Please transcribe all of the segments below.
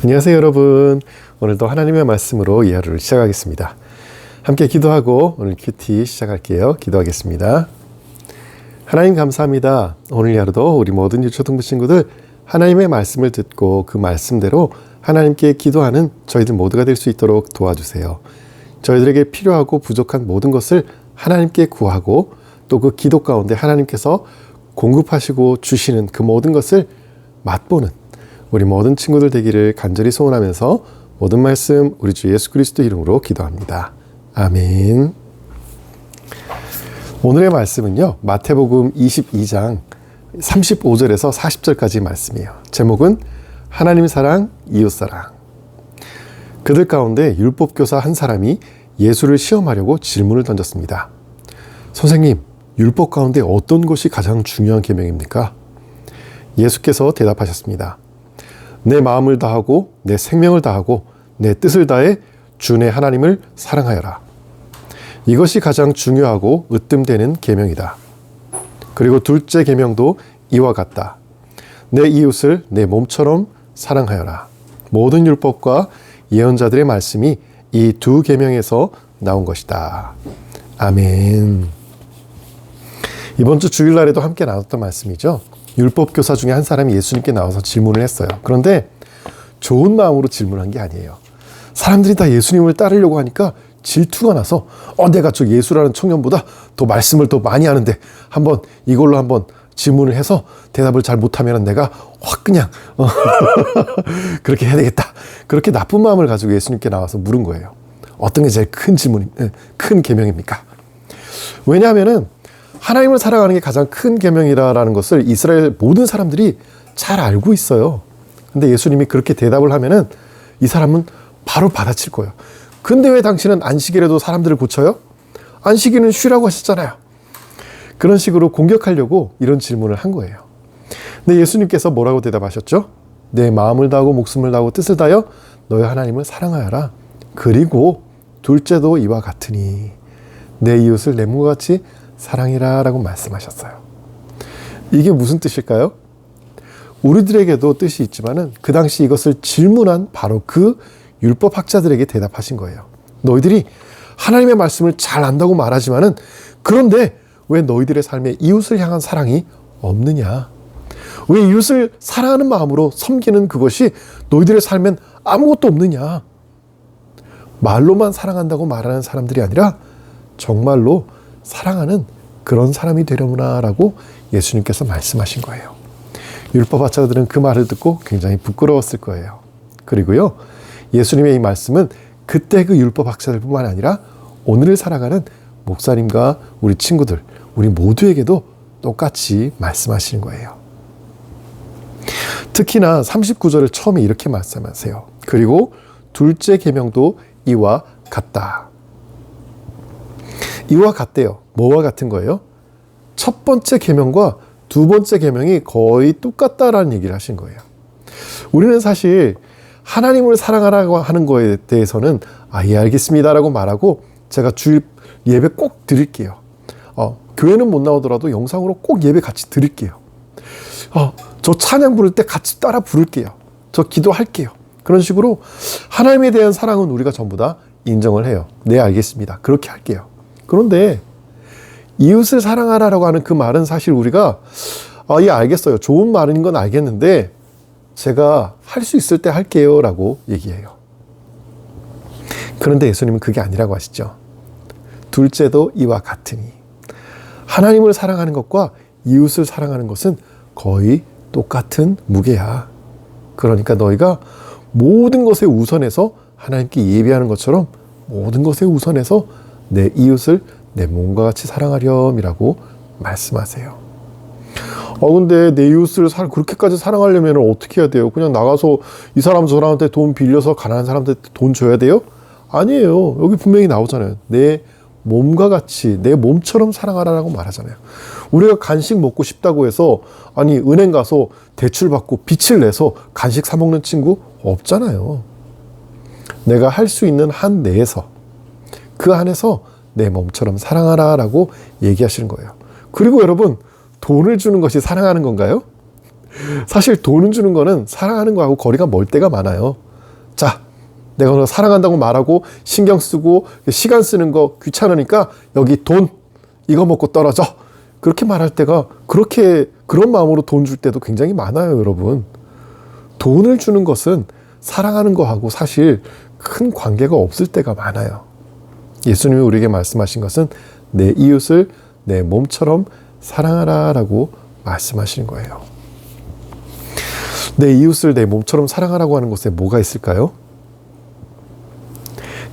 안녕하세요 여러분. 오늘도 하나님의 말씀으로 이 하루를 시작하겠습니다. 함께 기도하고 오늘 큐티 시작할게요. 기도하겠습니다. 하나님 감사합니다. 오늘 이 하루도 우리 모든 유초등부 친구들 하나님의 말씀을 듣고 그 말씀대로 하나님께 기도하는 저희들 모두가 될 수 있도록 도와주세요. 저희들에게 필요하고 부족한 모든 것을 하나님께 구하고 또 그 기도 가운데 하나님께서 공급하시고 주시는 그 모든 것을 맛보는 우리 모든 친구들 되기를 간절히 소원하면서 모든 말씀 우리 주 예수 그리스도 이름으로 기도합니다. 아멘. 오늘의 말씀은요, 마태복음 22장 35절에서 40절까지 말씀이에요. 제목은 하나님 사랑, 이웃 사랑. 그들 가운데 율법교사 한 사람이 예수를 시험하려고 질문을 던졌습니다. 선생님, 율법 가운데 어떤 것이 가장 중요한 계명입니까? 예수께서 대답하셨습니다. 내 마음을 다하고 내 생명을 다하고 내 뜻을 다해 주 내 하나님을 사랑하여라. 이것이 가장 중요하고 으뜸되는 계명이다. 그리고 둘째 계명도 이와 같다. 내 이웃을 내 몸처럼 사랑하여라. 모든 율법과 예언자들의 말씀이 이 두 계명에서 나온 것이다. 아멘. 이번 주 주일날에도 함께 나눴던 말씀이죠. 율법교사 중에 한 사람이 예수님께 나와서 질문을 했어요. 그런데 좋은 마음으로 질문한 게 아니에요. 사람들이 다 예수님을 따르려고 하니까 질투가 나서 내가 저 예수라는 청년보다 더 말씀을 더 많이 하는데 한번 이걸로 한번 질문을 해서 대답을 잘 못하면 내가 확 그냥 그렇게 해야 되겠다. 그렇게 나쁜 마음을 가지고 예수님께 나와서 물은 거예요. 어떤 게 제일 큰 계명입니까? 왜냐하면은 하나님을 사랑하는 게 가장 큰 계명이라는 것을 이스라엘 모든 사람들이 잘 알고 있어요. 근데 예수님이 그렇게 대답을 하면은 이 사람은 바로 받아칠 거예요. 근데 왜 당신은 안식일에도 사람들을 고쳐요? 안식일은 쉬라고 하셨잖아요. 그런 식으로 공격하려고 이런 질문을 한 거예요. 근데 예수님께서 뭐라고 대답하셨죠? 내 마음을 다하고 목숨을 다하고 뜻을 다하여 너의 하나님을 사랑하여라. 그리고 둘째도 이와 같으니 내 이웃을 내 몸과 같이 사랑이라 라고 말씀하셨어요. 이게 무슨 뜻일까요? 우리들에게도 뜻이 있지만은 그 당시 이것을 질문한 바로 그 율법학자들에게 대답하신 거예요. 너희들이 하나님의 말씀을 잘 안다고 말하지만은 그런데 왜 너희들의 삶에 이웃을 향한 사랑이 없느냐? 왜 이웃을 사랑하는 마음으로 섬기는 그것이 너희들의 삶엔 아무것도 없느냐? 말로만 사랑한다고 말하는 사람들이 아니라 정말로 사랑하는 그런 사람이 되려무나라고 예수님께서 말씀하신 거예요. 율법학자들은 그 말을 듣고 굉장히 부끄러웠을 거예요. 그리고요, 예수님의 이 말씀은 그때 그 율법학자들뿐만 아니라 오늘을 살아가는 목사님과 우리 친구들, 우리 모두에게도 똑같이 말씀하시는 거예요. 특히나 39절을 처음에 이렇게 말씀하세요. 그리고 둘째 계명도 이와 같다. 이와 같대요. 뭐와 같은 거예요? 첫 번째 계명과 두 번째 계명이 거의 똑같다라는 얘기를 하신 거예요. 우리는 사실 하나님을 사랑하라고 하는 거에 대해서는 예 알겠습니다라고 말하고 제가 주일 예배 꼭 드릴게요. 교회는 못 나오더라도 영상으로 꼭 예배 같이 드릴게요. 저 찬양 부를 때 같이 따라 부를게요. 저 기도할게요. 그런 식으로 하나님에 대한 사랑은 우리가 전부 다 인정을 해요. 네, 알겠습니다. 그렇게 할게요. 그런데 이웃을 사랑하라고 하는 그 말은 사실 우리가 예 알겠어요. 좋은 말인 건 알겠는데 제가 할 수 있을 때 할게요 라고 얘기해요. 그런데 예수님은 그게 아니라고 하시죠. 둘째도 이와 같으니 하나님을 사랑하는 것과 이웃을 사랑하는 것은 거의 똑같은 무게야. 그러니까 너희가 모든 것에 우선해서 하나님께 예배하는 것처럼 모든 것에 우선해서 내 이웃을 내 몸과 같이 사랑하렴이라고 말씀하세요. 근데 내 이웃을 그렇게까지 사랑하려면 어떻게 해야 돼요? 그냥 나가서 이 사람 저 사람한테 돈 빌려서 가난한 사람한테 돈 줘야 돼요? 아니에요. 여기 분명히 나오잖아요. 내 몸과 같이 내 몸처럼 사랑하라라고 말하잖아요. 우리가 간식 먹고 싶다고 해서 은행 가서 대출 받고 빚을 내서 간식 사 먹는 친구 없잖아요. 내가 할 수 있는 한 내에서 그 안에서 내 몸처럼 사랑하라라고 얘기하시는 거예요. 그리고 여러분, 돈을 주는 것이 사랑하는 건가요? 사실 돈을 주는 거는 사랑하는 거하고 거리가 멀 때가 많아요. 자, 내가 너 사랑한다고 말하고 신경 쓰고 시간 쓰는 거 귀찮으니까 여기 돈 이거 먹고 떨어져. 그렇게 말할 때가 그런 마음으로 돈 줄 때도 굉장히 많아요, 여러분. 돈을 주는 것은 사랑하는 거하고 사실 큰 관계가 없을 때가 많아요. 예수님이 우리에게 말씀하신 것은 내 이웃을 내 몸처럼 사랑하라라고 말씀하시는 거예요. 내 이웃을 내 몸처럼 사랑하라고 하는 것에 뭐가 있을까요?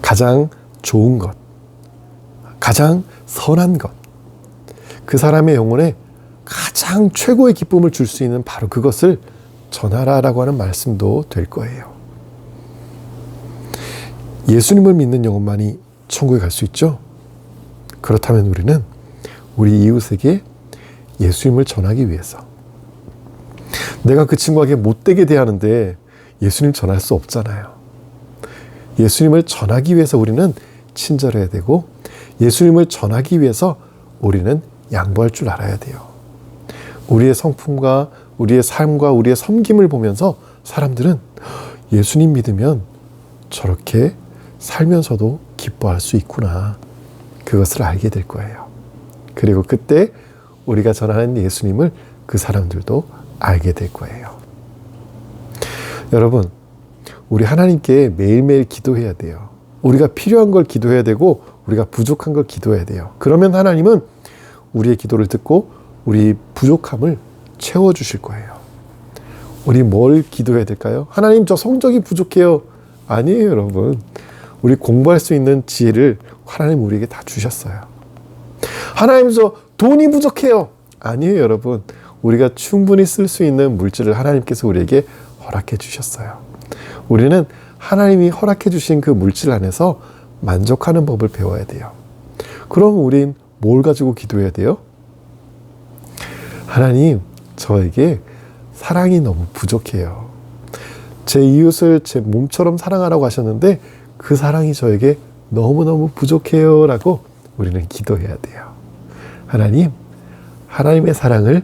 가장 좋은 것, 가장 선한 것, 그 사람의 영혼에 가장 최고의 기쁨을 줄 수 있는 바로 그것을 전하라라고 하는 말씀도 될 거예요. 예수님을 믿는 영혼만이 천국에 갈 수 있죠? 그렇다면 우리는 우리 이웃에게 예수님을 전하기 위해서, 내가 그 친구에게 못되게 대하는데 예수님 전할 수 없잖아요. 예수님을 전하기 위해서 우리는 친절해야 되고, 예수님을 전하기 위해서 우리는 양보할 줄 알아야 돼요. 우리의 성품과 우리의 삶과 우리의 섬김을 보면서 사람들은 예수님 믿으면 저렇게 살면서도 기뻐할 수 있구나, 그것을 알게 될 거예요. 그리고 그때 우리가 전하는 예수님을 그 사람들도 알게 될 거예요. 여러분, 우리 하나님께 매일매일 기도해야 돼요. 우리가 필요한 걸 기도해야 되고 우리가 부족한 걸 기도해야 돼요. 그러면 하나님은 우리의 기도를 듣고 우리 부족함을 채워주실 거예요. 우리 뭘 기도해야 될까요? 하나님, 저 성적이 부족해요. 아니에요, 여러분. 우리 공부할 수 있는 지혜를 하나님 우리에게 다 주셨어요. 하나님, 저 돈이 부족해요. 아니에요, 여러분. 우리가 충분히 쓸 수 있는 물질을 하나님께서 우리에게 허락해 주셨어요. 우리는 하나님이 허락해 주신 그 물질 안에서 만족하는 법을 배워야 돼요. 그럼 우린 뭘 가지고 기도해야 돼요? 하나님, 저에게 사랑이 너무 부족해요. 제 이웃을 제 몸처럼 사랑하라고 하셨는데 그 사랑이 저에게 너무너무 부족해요 라고 우리는 기도해야 돼요. 하나님, 하나님의 사랑을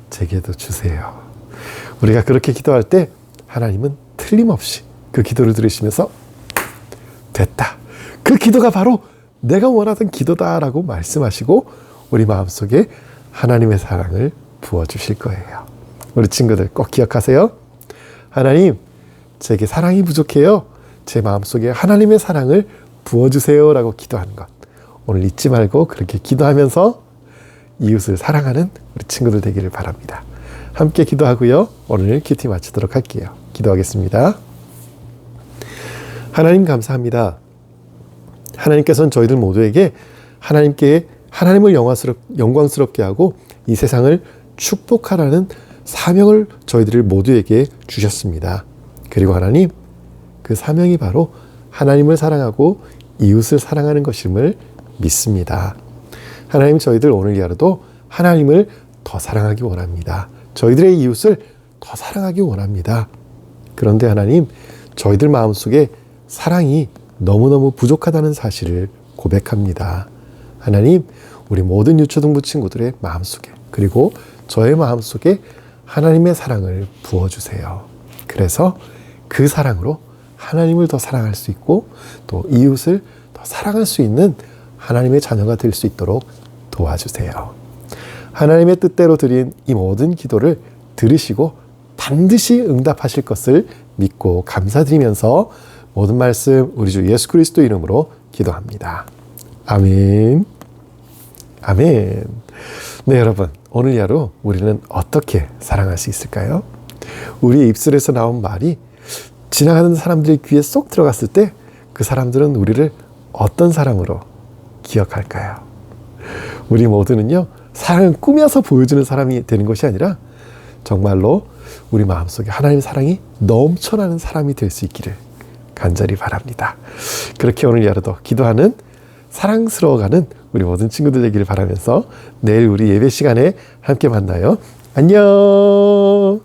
제게도 주세요. 우리가 그렇게 기도할 때 하나님은 틀림없이 그 기도를 들으시면서 됐다, 그 기도가 바로 내가 원하던 기도다라고 말씀하시고 우리 마음속에 하나님의 사랑을 부어주실 거예요. 우리 친구들 꼭 기억하세요. 하나님, 제게 사랑이 부족해요. 제 마음속에 하나님의 사랑을 부어주세요 라고 기도하는 것, 오늘 잊지 말고 그렇게 기도하면서 이웃을 사랑하는 우리 친구들 되기를 바랍니다. 함께 기도하고요, 오늘 큐티 마치도록 할게요. 기도하겠습니다. 하나님, 감사합니다. 하나님께서는 저희들 모두에게 하나님을 영광스럽게 하고 이 세상을 축복하라는 사명을 저희들 모두에게 주셨습니다. 그리고 하나님, 그 사명이 바로 하나님을 사랑하고 이웃을 사랑하는 것임을 믿습니다. 하나님, 저희들 오늘 이 하루도 하나님을 더 사랑하기 원합니다. 저희들의 이웃을 더 사랑하기 원합니다. 그런데 하나님, 저희들 마음속에 사랑이 너무너무 부족하다는 사실을 고백합니다. 하나님, 우리 모든 유초등부 친구들의 마음속에, 그리고 저의 마음속에 하나님의 사랑을 부어주세요. 그래서 그 사랑으로 하나님을 더 사랑할 수 있고 또 이웃을 더 사랑할 수 있는 하나님의 자녀가 될 수 있도록 도와주세요. 하나님의 뜻대로 드린 이 모든 기도를 들으시고 반드시 응답하실 것을 믿고 감사드리면서 모든 말씀 우리 주 예수 그리스도 이름으로 기도합니다. 아멘. 아멘. 네, 여러분, 오늘 이 하루 우리는 어떻게 사랑할 수 있을까요? 우리의 입술에서 나온 말이 지나가는 사람들의 귀에 쏙 들어갔을 때 그 사람들은 우리를 어떤 사람으로 기억할까요? 우리 모두는요, 사랑을 꾸며서 보여주는 사람이 되는 것이 아니라 정말로 우리 마음속에 하나님의 사랑이 넘쳐나는 사람이 될 수 있기를 간절히 바랍니다. 그렇게 오늘 하루도 기도하는 사랑스러워가는 우리 모든 친구들 되기를 바라면서 내일 우리 예배 시간에 함께 만나요. 안녕.